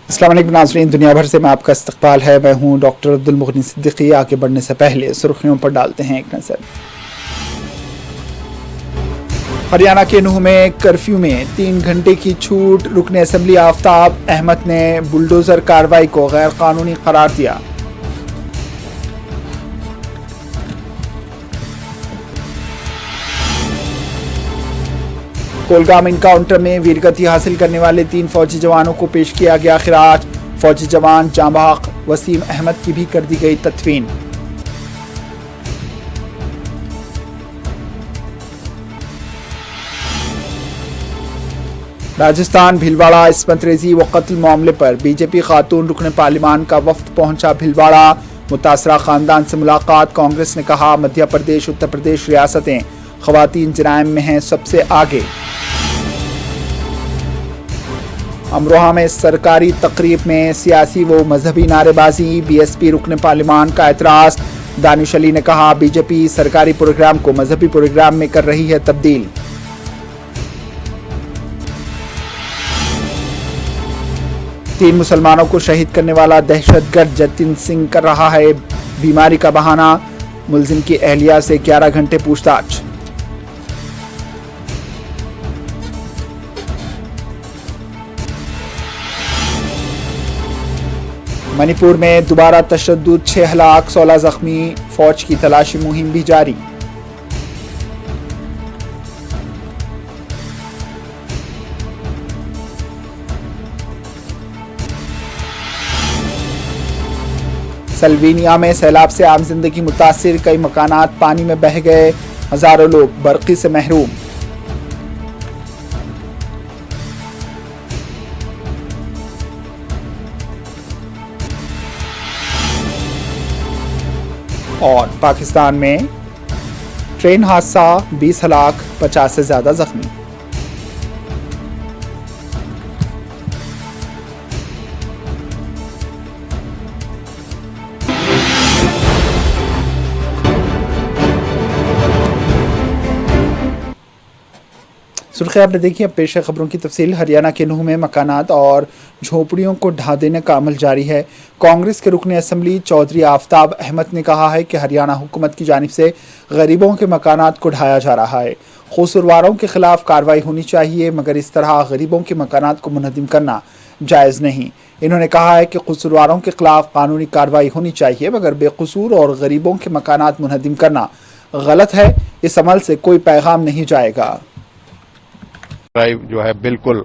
अस्सलाम वालेकुम नाज़रीन, दुनिया भर से मैं आपका इस्तकबाल है। मैं हूं डॉक्टर अब्दुल मुगनी सिद्दीकी। आगे बढ़ने से पहले सुर्खियों पर डालते हैं एक नज़र। हरियाणा के नूह में कर्फ्यू में 3 घंटे की छूट। रुकने असम्बली आफ्ताब अहमद ने बुलडोजर कार्रवाई को गैर कानूनी करार दिया। कोलगाम इनकाउंटर में वीरगति हासिल करने वाले 3 फौजी जवानों को पेश किया गया खिराज। फौजी जवान जांबाग वसीम अहमद की भी कर दी गई तदफीन। राजस्थान भीलवाड़ा इस्मत रेजी व कत्ल मामले पर बीजेपी खातून रुकन पार्लिमान का वफ्द पहुंचा भीलवाड़ा। मुतासरा खानदान से मुलाकात। कांग्रेस ने कहा मध्य प्रदेश उत्तर प्रदेश रियासतें खवातीन जराइम में हैं सबसे आगे। अमरोहा में सरकारी तकरीब में सियासी व मजहबी नारेबाजी। बीएसपी रुकन पार्लिमान का एतराज। दानिश अली ने कहा बीजेपी सरकारी प्रोग्राम को मजहबी प्रोग्राम में कर रही है तब्दील। तीन मुसलमानों को शहीद करने वाला दहशतगर्द जतिन सिंह कर रहा है बीमारी का बहाना। मुलजिम की अहलिया से 11 घंटे पूछताछ। मणिपुर में दोबारा तशद्दुद, 6 हलाक 16 जख्मी। फौज की तलाशी मुहिम भी जारी। सल्वीनिया में सैलाब से आम जिंदगी मुतासिर। कई मकानात पानी में बह गए। हजारों लोग बर्क़ी से महरूम। और पाकिस्तान में ट्रेन हादसा, 20 हलाक 50 से ज्यादा जख्मी। सुर्खी आपने देखी। अब पेश है खबरों की तफसील। हरियाणा के नूह में मकानात और झोपड़ियों को ढा देने का अमल जारी है। कांग्रेस के रुकन असम्बली चौधरी आफ्ताब अहमद ने कहा है कि हरियाणा हुकूमत की जानिब से गरीबों के मकानात को ढाया जा रहा है। कसूरवारों के खिलाफ कार्रवाई होनी चाहिए, मगर इस तरह गरीबों के मकानात को मुनहदिम करना जायज़ नहीं। इन्होंने कहा है कि कसूरवारों के खिलाफ कानूनी कार्रवाई होनी चाहिए, मगर बेकसूर और गरीबों के मकानात मुनहदिम करना गलत है। इस अमल से कोई पैगाम नहीं जाएगा। जो है बिल्कुल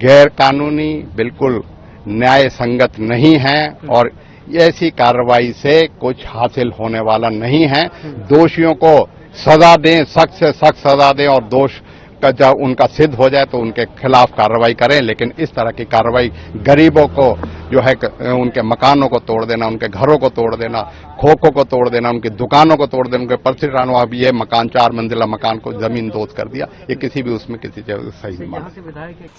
गैर कानूनी, बिल्कुल न्याय संगत नहीं है और ऐसी कार्रवाई से कुछ हासिल होने वाला नहीं है। दोषियों को सजा दें, सख्त से सख्त सजा दें और दोष का जब उनका सिद्ध हो जाए तो उनके खिलाफ कार्रवाई करें। लेकिन इस तरह की कार्रवाई गरीबों को जो है उनके मकानों को तोड़ देना, उनके घरों को तोड़ देना, खोखों को तोड़ देना, उनकी दुकानों को तोड़ देना, उनके प्रतिष्ठानों, अब ये मकान 4 मंजिला मकान को जमीन दोस्त कर दिया। ये किसी भी उसमें किसी जगह सही नहीं।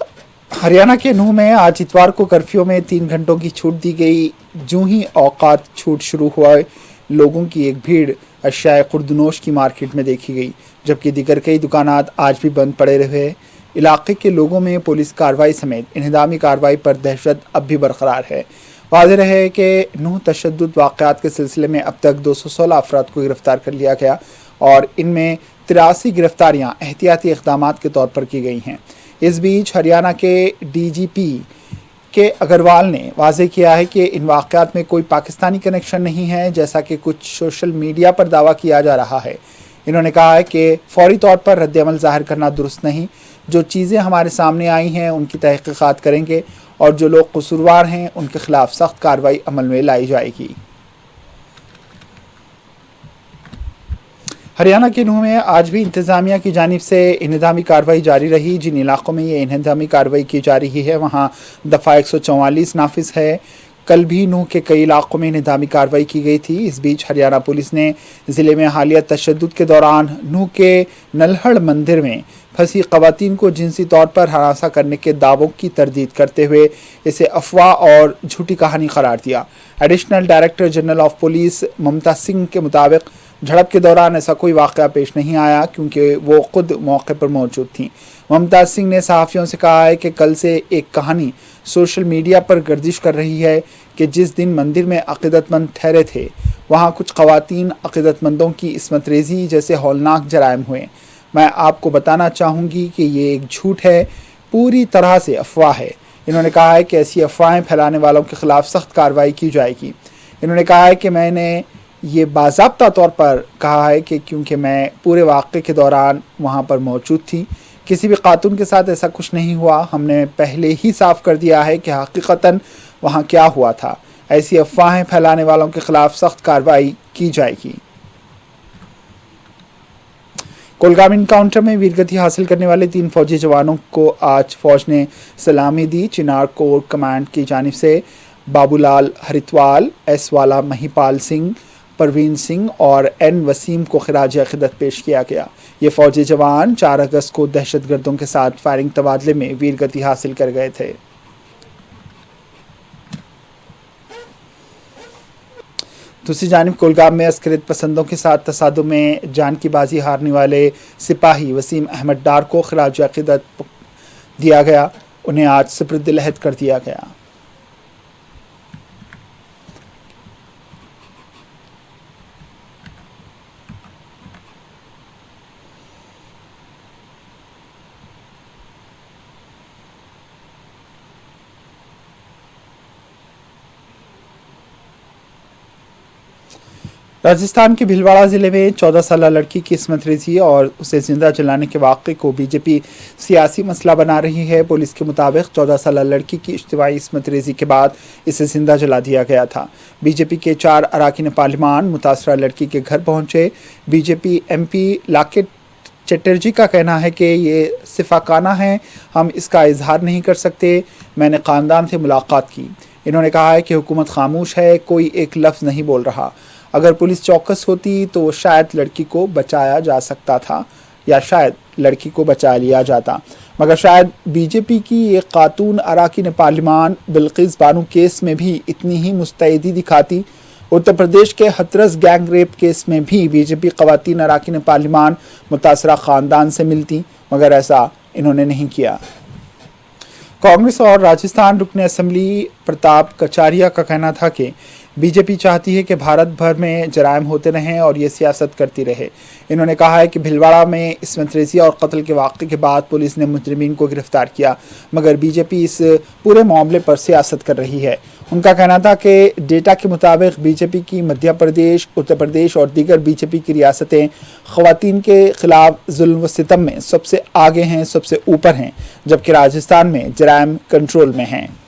हरियाणा के नूह में आज इतवार को कर्फ्यू में 3 घंटों की छूट दी गई। जो ही औकात छूट शुरू हुआ, लोगों की एक भीड़ अशियाए खुर्दनोश की मार्केट में देखी गई, जबकि दीगर कई दुकानात आज भी बंद पड़े रहे। इलाके के लोगों में पुलिस कार्रवाई समेत इन्हदामी कार्रवाई पर दहशत अब भी बरकरार है। वाज़ेह रहे कि नूह तशद्दुद वाक़यात के सिलसिले में अब तक 216 अफराद को गिरफ्तार कर लिया गया और इनमें 83 गिरफ्तारियाँ एहतियाती इक़दामात के तौर पर की गई हैं। इस बीच हरियाणा के DGP के अग्रवाल ने वाज़ेह किया है कि इन वाक़यात में कोई पाकिस्तानी कनेक्शन नहीं है, जैसा कि कुछ सोशल मीडिया पर दावा किया जा रहा है। इन्होंने कहा है कि फौरी तौर पर रद्द-ए-अमल ज़ाहिर करना दुरुस्त नहीं। जो चीज़ें हमारे सामने आई हैं उनकी तहक़ीक़ात करेंगे और जो लोग कसूरवार हैं उनके खिलाफ सख्त कार्रवाई अमल में लाई जाएगी। हरियाणा के नूह में आज भी इंतज़ामिया की जानिब से इन्हदामी कार्रवाई जारी रही। जिन इलाकों में ये इन्हदामी कार्रवाई की जा रही है वहाँ दफ़ा 144 नाफिज है। कल भी नूह के कई इलाकों में इन्हदामी कार्रवाई की गई थी। इस बीच हरियाणा पुलिस ने ज़िले में हालिया तशद्दुद के दौरान नूह के नल्हड़ मंदिर में फंसी ख़वातीन को जिनसी तौर पर हरासा करने के दावों की तरदीद करते हुए इसे अफवाह और झूठी कहानी करार दिया। Additional director general of police Mamta Singh के मुताबिक झड़प के दौरान ऐसा कोई वाकया पेश नहीं आया क्योंकि वो खुद मौके पर मौजूद थीं। मुमताज सिंह ने सहाफ़ियों से कहा है कि कल से एक कहानी सोशल मीडिया पर गर्दिश कर रही है कि जिस दिन मंदिर में अक़ीदतमंद ठहरे थे वहाँ कुछ ख़वातीन अक़ीदतमंदों की इस्मत रेज़ी जैसे हौलनाक जराइम हुए। मैं आपको बताना चाहूँगी कि ये एक झूठ है, पूरी तरह से अफवाह है। इन्होंने कहा है कि ऐसी अफवाहें फैलाने वालों के खिलाफ सख्त कार्रवाई की जाएगी। इन्होंने कहा है कि मैंने ये बाज़ाब्ता तौर पर कहा है कि क्योंकि मैं पूरे वाक़े के दौरान वहाँ पर मौजूद थी, किसी भी खातून के साथ ऐसा कुछ नहीं हुआ। हमने पहले ही साफ कर दिया है कि हकीकतन वहाँ क्या हुआ था। ऐसी अफवाहें फैलाने वालों के खिलाफ सख्त कार्रवाई की जाएगी। कोलगाम इनकाउंटर में वीरगति हासिल करने वाले 3 फौजी जवानों को आज फौज ने सलामी दी। चिनार कोर कमांड की जानिब से बाबूलाल हरितवाल, एस वाला महिपाल सिंह, परवीन सिंह और एन वसीम को खिराज अक़ीदत पेश किया गया। ये फौजी जवान 4 अगस्त को दहशतगर्दों के साथ फायरिंग तबादले में वीरगति हासिल कर गए थे। दूसरी जानिब कोलगाम में अस्करियत पसंदों के साथ तसादुम में जान की बाजी हारने वाले सिपाही वसीम अहमद डार को खिराज अक़ीदत दिया गया। उन्हें आज सुपुर्द-ए-लहद कर दिया गया। राजस्थान के भीलवाड़ा जिले में 14 साला लड़की की इस्मत रेज़ी और उसे जिंदा जलाने के वाक़े को बीजेपी सियासी मसला बना रही है। पुलिस के मुताबिक 14 साला लड़की की इज्तिमाई इस्मत रेज़ी के बाद इसे जिंदा जला दिया गया था। बीजेपी के 4 अरकान पार्लिमान मुतासरा लड़की के घर पहुंचे। बीजेपी MP लाकेट चटर्जी का कहना है कि ये सिफाकाना है, हम इसका इजहार नहीं कर सकते। मैंने ख़ानदान से मुलाकात की। इन्होंने कहा है कि हुकूमत खामोश है, कोई एक लफ्ज़ नहीं बोल रहा। अगर पुलिस चौकस होती तो शायद लड़की को बचाया जा सकता था या शायद लड़की को बचा लिया जाता, मगर शायद बीजेपी की एक खातून अरकान पार्लिमान बिल्किस बानो केस में भी इतनी ही मुस्तैदी दिखाती। उत्तर प्रदेश के हथरस गैंग रेप केस में भी बीजेपी ख़वातीन अरकान पार्लिमान मुतासरा ख़ानदान से मिलती, मगर ऐसा इन्होंने नहीं किया। कांग्रेस और राजस्थान रुकन असम्बली प्रताप कचारिया का कहना था कि बीजेपी चाहती है कि भारत भर में जराइम होते रहें और ये सियासत करती रहे। इन्होंने कहा है कि भीलवाड़ा में इस्मत रेज़ी और कत्ल के वाक़े के बाद पुलिस ने मुजरिमीन को गिरफ्तार किया, मगर बीजेपी इस पूरे मामले पर सियासत कर रही है। उनका कहना था कि डेटा के मुताबिक बीजेपी की मध्य प्रदेश, उत्तर प्रदेश और दीगर बीजेपी की रियासतें ख़वातीन के ख़िलाफ़ जुल्म व सितम में सबसे आगे हैं, सबसे ऊपर हैं, जबकि राजस्थान में जराइम कंट्रोल में हैं।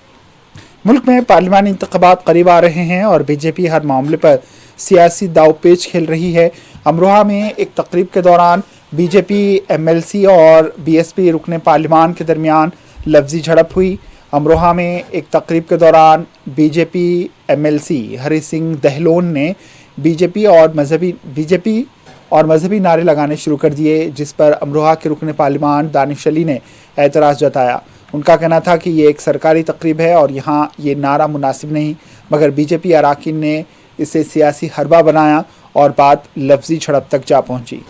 मुल्क में पार्लिमानी इंतख़ाबात करीब आ रहे हैं और बीजेपी हर मामले पर सियासी दावपेच खेल रही है। अमरोहा में एक तकरीब के दौरान बीजेपी MLC और BSP रुकने पार्लिमान के दरमियान लफ्ज़ी झड़प हुई। अमरोहा में एक तकरीब के दौरान बीजेपी MLC हरि सिंह दहलोन ने बीजेपी और मजहबी नारे लगाने शुरू कर दिए, जिस पर अमरोहा के रुकने पार्लिमान दानिश अली ने एतराज़ जताया। उनका कहना था कि ये एक सरकारी तकरीब है और यहाँ ये नारा मुनासिब नहीं, मगर बीजेपी अरकान ने इसे सियासी हरबा बनाया और बात लफ्ज़ी झड़प तक जा पहुंची।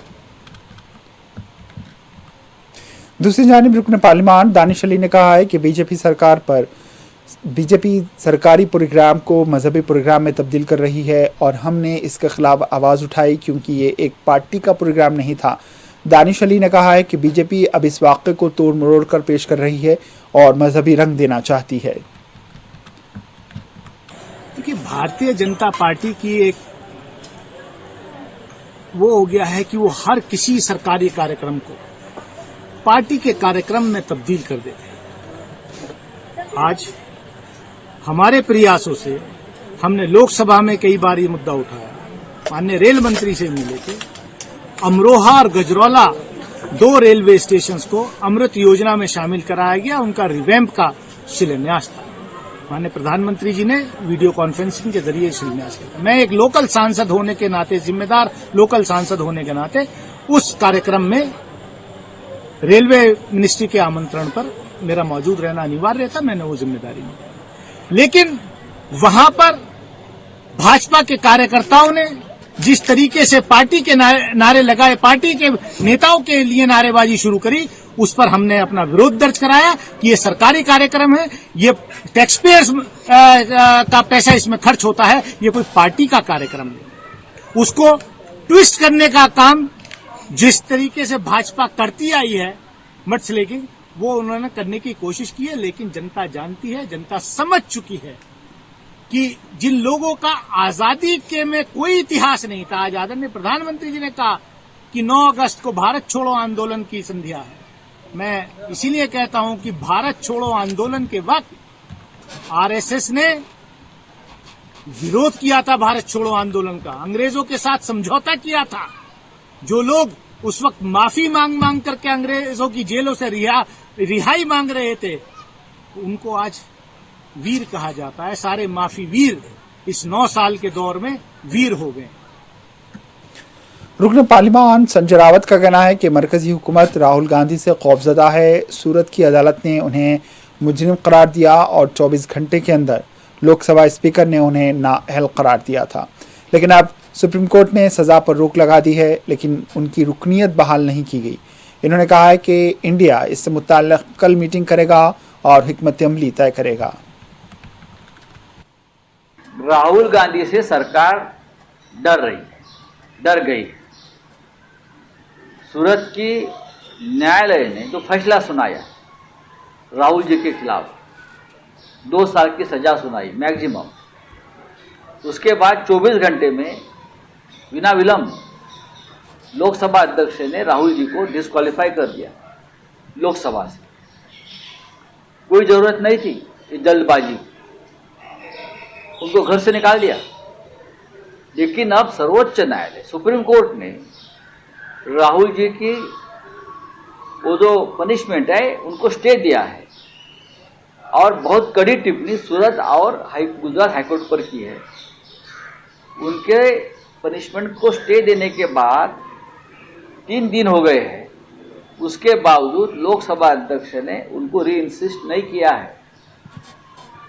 दूसरी जानिब रुकन पार्लिमान दानिश अली ने कहा है कि बीजेपी सरकारी प्रोग्राम को मजहबी प्रोग्राम में तब्दील कर रही है और हमने इसके खिलाफ आवाज़ उठाई क्योंकि ये एक पार्टी का प्रोग्राम नहीं था। दानिश अली ने कहा है कि बीजेपी अब इस वाक़े को तोड़ मरोड़ कर पेश कर रही है और मजहबी रंग देना चाहती है। क्योंकि भारतीय जनता पार्टी की एक वो हो गया है कि वो हर किसी सरकारी कार्यक्रम को पार्टी के कार्यक्रम में तब्दील कर देते हैं। आज हमारे प्रयासों से हमने लोकसभा में कई बार ये मुद्दा उठाया, माननीय रेल मंत्री से मिले थे। अमरोहा और गजरौला 2 रेलवे स्टेशन को अमृत योजना में शामिल कराया गया, उनका रिवैम्प का शिलान्यास था। माननीय प्रधानमंत्री जी ने वीडियो कॉन्फ्रेंसिंग के जरिए शिलान्यास किया। मैं एक लोकल सांसद होने के नाते, जिम्मेदार लोकल सांसद होने के नाते उस कार्यक्रम में रेलवे मिनिस्ट्री के आमंत्रण पर मेरा मौजूद रहना अनिवार्य था, मैंने वो जिम्मेदारी निभाई। लेकिन वहां पर भाजपा के कार्यकर्ताओं ने जिस तरीके से पार्टी के नारे लगाए, पार्टी के नेताओं के लिए नारेबाजी शुरू करी, उस पर हमने अपना विरोध दर्ज कराया कि ये सरकारी कार्यक्रम है, ये टैक्सपेयर्स का पैसा इसमें खर्च होता है, ये कोई पार्टी का कार्यक्रम नहीं। उसको ट्विस्ट करने का काम जिस तरीके से भाजपा करती आई है मठ से लेके, वो उन्होंने करने की कोशिश की है, लेकिन जनता जानती है, जनता समझ चुकी है कि जिन लोगों का आजादी के में कोई इतिहास नहीं था। आज आदरणीय प्रधानमंत्री जी ने कहा कि 9 अगस्त को भारत छोड़ो आंदोलन की संध्या है। मैं इसीलिए कहता हूं कि भारत छोड़ो आंदोलन के वक्त आरएसएस ने विरोध किया था भारत छोड़ो आंदोलन का, अंग्रेजों के साथ समझौता किया था। जो लोग उस वक्त माफी मांग करके अंग्रेजों की जेलों से रिहाई मांग रहे थे, उनको आज वीर कहा जाता है। सारे माफी वीर इस 9 साल के दौर में वीर हो गए। रुकन पार्लिमान संजय रावत का कहना है कि मरकजी हुकूमत राहुल गांधी से खौफजदा है। सूरत की अदालत ने उन्हें मुजरिम करार दिया और 24 घंटे के अंदर लोकसभा स्पीकर ने उन्हें नाअहल करार दिया था, लेकिन अब सुप्रीम कोर्ट ने सजा पर रोक लगा दी है, लेकिन उनकी रुकनीत बहाल नहीं की गई। इन्होंने कहा है कि इंडिया इससे मुताल्लिक़ कल मीटिंग करेगा और हिकमत अमली तय करेगा। राहुल गांधी से सरकार डर गई। सूरत की न्यायालय ने जो फैसला सुनाया राहुल जी के खिलाफ 2 साल की सजा सुनाई मैक्सिमम, उसके बाद 24 घंटे में बिना विलंब लोकसभा अध्यक्ष ने राहुल जी को डिस्क्वालीफाई कर दिया लोकसभा से। कोई जरूरत नहीं थी ये जल्दबाजी, उनको घर से निकाल दिया। लेकिन अब सर्वोच्च न्यायालय सुप्रीम कोर्ट ने राहुल जी की वो जो पनिशमेंट है उनको स्टे दिया है और बहुत कड़ी टिप्पणी सूरत और गुजरात हाईकोर्ट पर की है। उनके पनिशमेंट को स्टे देने के बाद 3 दिन हो गए हैं, उसके बावजूद लोकसभा अध्यक्ष ने उनको री इंसिस्ट नहीं किया है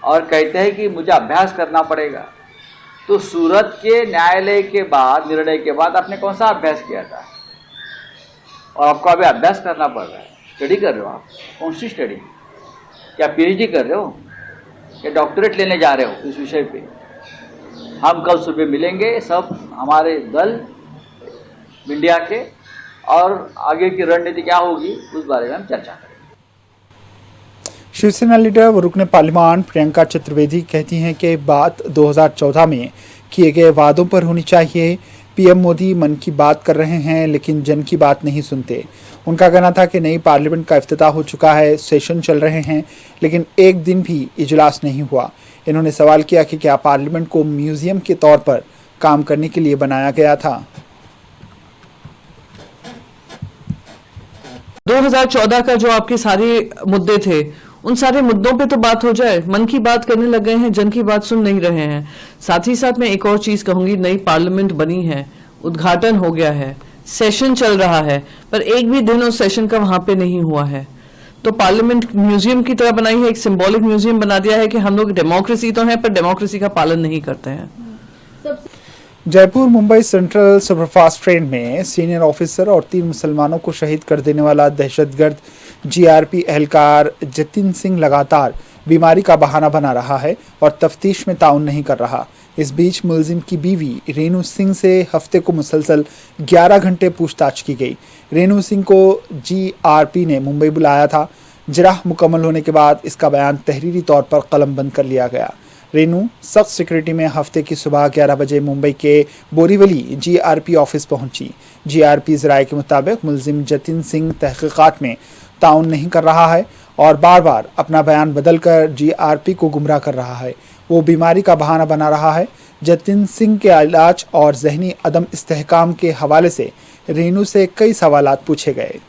और कहते हैं कि मुझे अभ्यास करना पड़ेगा। तो सूरत के न्यायालय के बाद निर्णय के बाद आपने कौन सा अभ्यास किया था और आपको अभी अभ्यास करना पड़ रहा है? स्टडी कर रहे हो आप? कौन सी स्टडी? क्या पीएचडी कर रहे हो या डॉक्टरेट लेने जा रहे हो इस विषय पे? हम कल सुबह मिलेंगे सब हमारे दल इंडिया के, और आगे की रणनीति क्या होगी उस बारे में हम चर्चा करेंगे। शिवसेना लीडर व रुकने पार्लिमान प्रियंका चतुर्वेदी कहती हैं कि बात 2014 में किए गए वादों पर होनी चाहिए। पीएम मोदी मन की बात कर रहे हैं लेकिन जन की बात नहीं सुनते। उनका कहना था कि नई पार्लियामेंट का इफ्तिताह हो चुका है, सेशन चल रहे हैं, लेकिन एक दिन भी इजलास नहीं हुआ। इन्होंने सवाल किया कि क्या पार्लियामेंट को म्यूजियम के तौर पर काम करने के लिए बनाया गया था। 2014 का जो आपके सारे मुद्दे थे, उन सारे मुद्दों पे तो बात हो जाए। मन की बात करने लग गए हैं, जन की बात सुन नहीं रहे हैं। साथ ही साथ मैं एक और चीज कहूंगी, नई पार्लियामेंट बनी है, उद्घाटन हो गया है, सेशन चल रहा है, पर एक भी दिन उस सेशन का वहां पे नहीं हुआ है। तो पार्लियामेंट म्यूजियम की तरह बनाई है, एक सिंबॉलिक म्यूजियम बना दिया है कि हम लोग डेमोक्रेसी तो है पर डेमोक्रेसी का पालन नहीं करते हैं। Jaipur Mumbai central superfast train में सीनियर ऑफिसर और 3 मुसलमानों को शहीद कर देने वाला दहशतगर्द जीआरपी एहलकार जतिन सिंह लगातार बीमारी का बहाना बना रहा है और तफ्तीश में ताउन नहीं कर रहा। इस बीच मुलजिम की बीवी रेनू सिंह से हफ्ते को मुसलसल 11 घंटे पूछताछ की गई। रेनू सिंह को जीआरपी ने मुंबई बुलाया था। जराह मुकम्मल होने के बाद इसका बयान तहरीरी तौर पर कलमबंद कर लिया गया। रेनू सख्त सिक्योरिटी में हफ्ते की सुबह 11 बजे मुंबई के बोरीवली जीआरपी ऑफिस पहुंची। जीआरपी ज़राए के मुताबिक मुलजिम जतिन सिंह तहकीकात में ताउन नहीं कर रहा है और बार बार अपना बयान बदलकर जीआरपी को गुमराह कर रहा है। वो बीमारी का बहाना बना रहा है। जतिन सिंह के इलाज और जहनी अदम इस्तेहकाम के हवाले से रेनू से कई सवालात पूछे गए।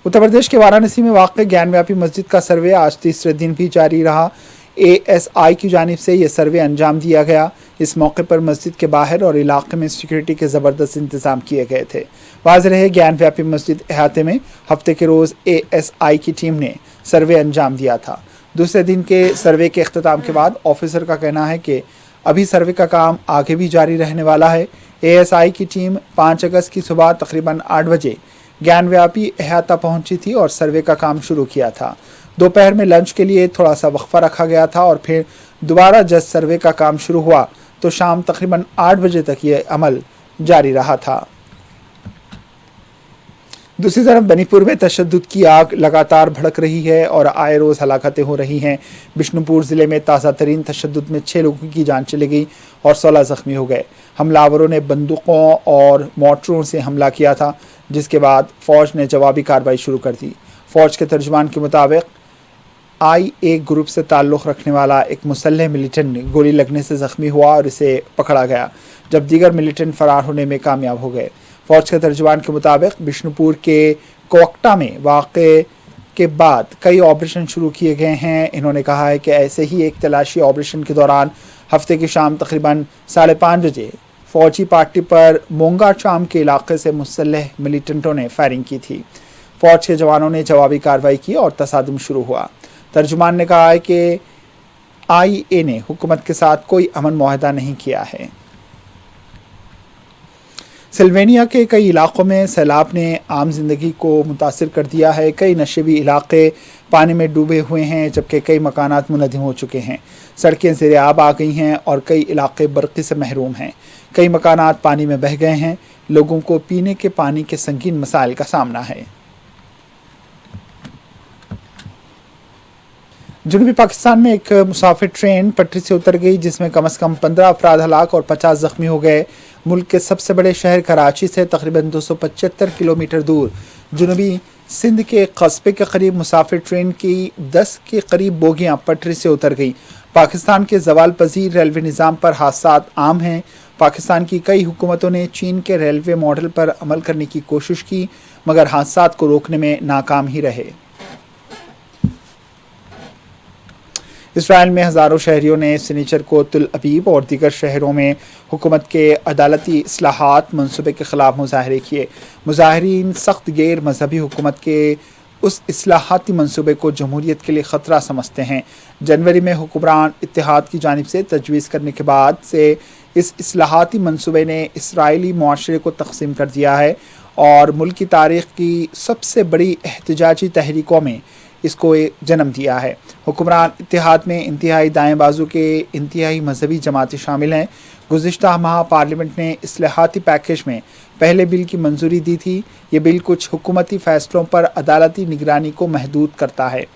उत्तर प्रदेश के वाराणसी में वाक़ ज्ञानव्यापी मस्जिद का सर्वे आज तीसरे दिन भी जारी रहा। एएसआई की जानिब से यह सर्वे अंजाम दिया गया। इस मौके पर मस्जिद के बाहर और इलाके में सिक्योरिटी के ज़बरदस्त इंतजाम किए गए थे। वाज़ेह रहे ज्ञानव्यापी मस्जिद अहाते में हफ्ते के रोज़ एएसआई की टीम ने सर्वे अंजाम दिया था। दूसरे दिन के सर्वे के अख्तिताम के बाद ऑफिसर का कहना है कि अभी सर्वे का काम आगे भी जारी रहने वाला है। एएसआई की टीम 5 अगस्त की सुबह तकरीबन 8 बजे ज्ञानव्यापी अहाता पहुंची थी और सर्वे का काम शुरू किया था। दोपहर में लंच के लिए थोड़ा सा वक्फा रखा गया था और फिर दोबारा जब सर्वे का काम शुरू हुआ तो शाम तकरीबन 8 बजे तक ये अमल जारी रहा था। दूसरी तरफ बनीपुर में तशद्दुद की आग लगातार भड़क रही है और आए रोज हलाकतें हो रही हैं। बिष्णुपुर जिले में ताज़ा तरीन तशद्दुद में 6 लोगों की जान चली गई और 16 जख्मी हो गए। हमलावरों ने बंदूकों और मोटरों से हमला किया था, जिसके बाद फौज ने जवाबी कार्रवाई शुरू कर दी। फौज के तर्जुमान के मुताबिक IA ग्रुप से ताल्लुक़ रखने वाला एक मुसल्लह मिलिटेंट गोली लगने से जख्मी हुआ और इसे पकड़ा गया, जब दीगर मिलिटेंट फरार होने में कामयाब हो गए। फौज के तर्जुमान के मुताबिक बिष्णुपुर के कोकटा में वाक़े के बाद कई ऑपरेशन शुरू किए गए हैं। इन्होंने कहा है कि ऐसे ही एक तलाशी ऑपरेशन के दौरान हफ्ते की शाम तकरीबन 5:30 बजे फौजी पार्टी पर मोंगा चाम के इलाके से मुसल्लह मिलिटेंटों ने फायरिंग की थी। फौज के जवानों ने जवाबी कार्रवाई की और तसादुम शुरू हुआ। तर्जुमान ने कहा है कि IA ने हुकूमत के साथ कोई अमन मुआहदा नहीं किया है। सिल्वेनिया के कई इलाकों में सैलाब ने आम जिंदगी को मुतासिर कर दिया है। कई नशेबी इलाके पानी में डूबे हुए हैं, जबकि कई मकानात मुनहदिम हो चुके हैं। सड़कें ज़ेर-ए-आब आ गई हैं और कई इलाके बर्क़ी से महरूम हैं। कई मकानात पानी में बह गए हैं। लोगों को पीने के पानी के संगीन मसाइल का सामना है। जनूबी पाकिस्तान में एक मुसाफिर ट्रेन पटरी से उतर गई, जिसमें कम से कम 15 अफराद हलाक और 50 जख्मी हो गए। मुल्क के सबसे बड़े शहर कराची से तकरीबन 275 किलोमीटर दूर जनूबी सिंध के कस्बे के करीब मुसाफिर ट्रेन की 10 के करीब बोगियां पटरी से उतर गई। पाकिस्तान के जवाल पजीर रेलवे निज़ाम पर हादसात आम हैं। पाकिस्तान की कई हुकूमतों ने चीन के रेलवे मॉडल पर अमल करने की कोशिश की, मगर हादसात को रोकने में नाकाम ही रहे। इसराइल में हज़ारों शहरियों ने सनीचर को तुल अबीब और दीगर शहरों में हुकूमत के अदालती इस्लाहात मंसूबे के ख़िलाफ़ मुजाहरे किए। मुजाहरीन सख्त गैर मजहबी हुकूमत के उस इस्लाहाती मंसूबे को जमहूरियत के लिए ख़तरा समझते हैं। जनवरी में हुक्मरान इत्तेहाद की जानिब से तजवीज़ करने के बाद से इस इस्लाहाती मंसूबे ने इसराइली मुआशरे को तक़सीम कर दिया है और मुल्क की तारीख़ की सबसे बड़ी एहतजाजी तहरीकों में इसको जन्म दिया है। हुक्मरान इत्तेहाद में इंतहाई दाएं बाजू के इंतहाई मजहबी जमातें शामिल हैं। गुज़िश्ता माह पार्लियामेंट ने इस्लाहाती पैकेज में पहले बिल की मंजूरी दी थी। ये बिल कुछ हुकूमती फ़ैसलों पर अदालती निगरानी को महदूद करता है।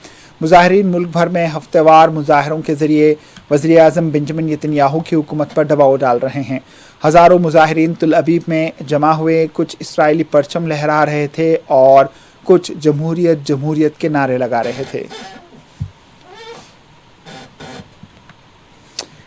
मुजाहिरीन मुल्क भर में हफ्तेवार मुजाहरों के ज़रिए वज़ीर आज़म बेंजामिन नेतन्याहू की हुकूमत पर दबाव डाल रहे हैं। हज़ारों मुजाहिरीन तुल अबीब में जमा हुए, कुछ इसराइली परचम लहरा रहे थे और कुछ जमहूरियत जमहूरियत के नारे लगा रहे थे।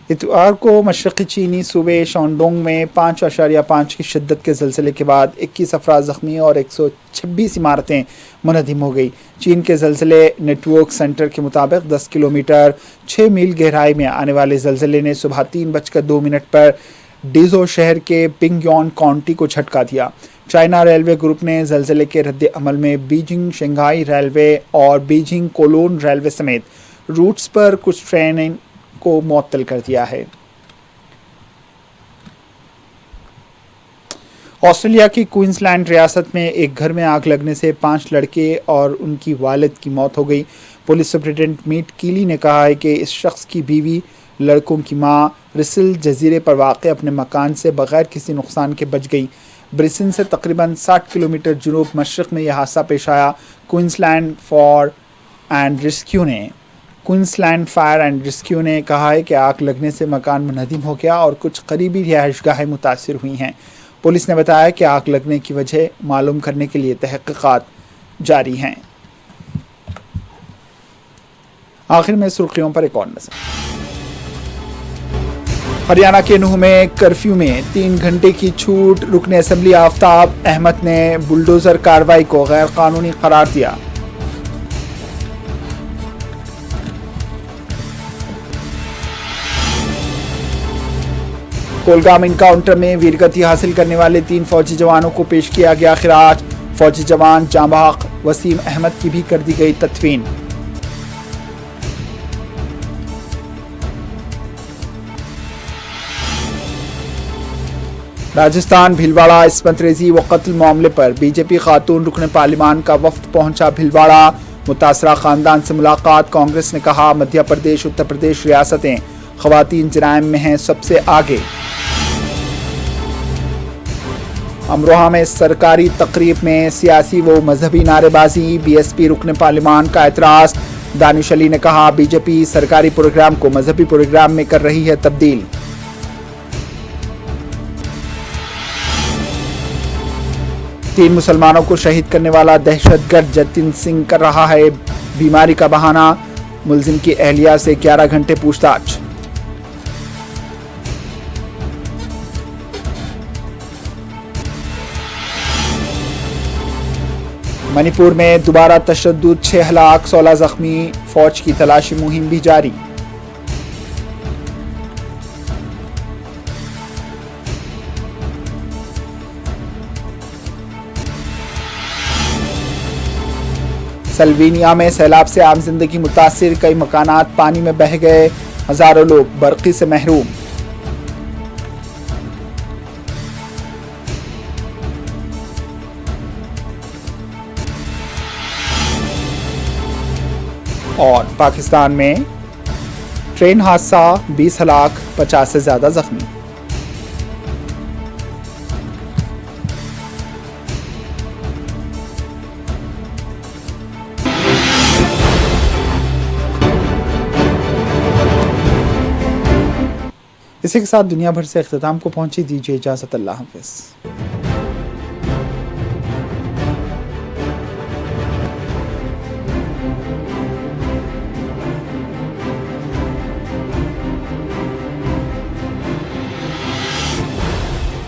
इतवार को मशरक़ी चीनी सूबे शानडोंग में 5.5 की शिद्दत के ज़लज़ले के बाद 21 अफराद ज़ख्मी और 126 इमारतें मुनहदिम हो गई। चीन के ज़लज़ले नेटवर्क सेंटर के मुताबिक 10 किलोमीटर 6 मील गहराई में आने वाले ज़लज़ले ने सुबह 3:02 पर डीजो शहर के पिंगयोन काउंटी को झटका दिया। चाइना रेलवे ग्रुप ने ज़लज़ले के रद्द अमल में बीजिंग शंघाई रेलवे और बीजिंग कोलोन रेलवे समेत रूट्स पर कुछ ट्रेनें को मुअत्तल कर दिया है। ऑस्ट्रेलिया की क्वींसलैंड रियासत में एक घर में आग लगने से 5 लड़के और उनकी वालिद की मौत हो गई। पुलिस सुपरिटेंडेंट मीट कीली ने कहा है कि इस शख्स की बीवी, लड़कों की मां रिसल जजीरे पर वाक़े अपने मकान से बगैर किसी नुकसान के बच गई। ब्रिस्बेन से तकरीबन 60 किलोमीटर जुनूब मशरक़ में यह हादसा पेश आया। क्वींसलैंड फायर एंड रेस्क्यू ने कहा है कि आग लगने से मकान मुनहदिम हो गया और कुछ करीबी रिहाइशगाहें मुतासिर हुई हैं। पुलिस ने बताया कि आग लगने की वजह मालूम करने के लिए तहक़ीक़ात जारी हैं। आखिर में सुर्खियों पर एक और नज़र। हरियाणा के नूह में कर्फ्यू में 3 घंटे की छूट। रुकने असम्बली आफ्ताब अहमद ने बुलडोज़र कार्रवाई को गैर कानूनी करार दिया। कोलगाम इनकाउंटर में वीरगति हासिल करने वाले 3 फौजी जवानों को पेश किया गया खिराज। फौजी जवान जांबाग वसीम अहमद की भी कर दी गई तदफीन। राजस्थान भीलवाड़ा इस्मत रेजी व कत्ल मामले पर बीजेपी खातून रुकन पार्लिमान का वफ्द पहुंचा भीलवाड़ा। मुतासरा खानदान से मुलाकात। कांग्रेस ने कहा मध्य प्रदेश उत्तर प्रदेश रियासतें खवातीन जराइम में हैं सबसे आगे। अमरोहा में सरकारी तकरीब में सियासी व मजहबी नारेबाजी। बीएसपी रुकन पार्लिमान का एतराज। दानिश अली ने कहा बीजेपी सरकारी प्रोग्राम को मजहबी प्रोग्राम में कर रही है तब्दील। तीन मुसलमानों को शहीद करने वाला दहशतगर्द जतिन सिंह कर रहा है बीमारी का बहाना। मुलजिम की अहलिया से 11 घंटे पूछताछ। मणिपुर में दोबारा तशद्दुद, 6 हलाक 16 जख्मी। फौज की तलाशी मुहिम भी जारी। सल्वीनिया में सैलाब से आम जिंदगी मुतासिर। कई मकानात पानी में बह गए। हजारों लोग बर्क़ी से महरूम। और पाकिस्तान में ट्रेन हादसा, 20 हलाक 50 से ज्यादा जख्मी। इसी के साथ दुनिया भर से इख्तिताम को पहुंची। दीजिए इजाजत। अल्लाह हाफिज।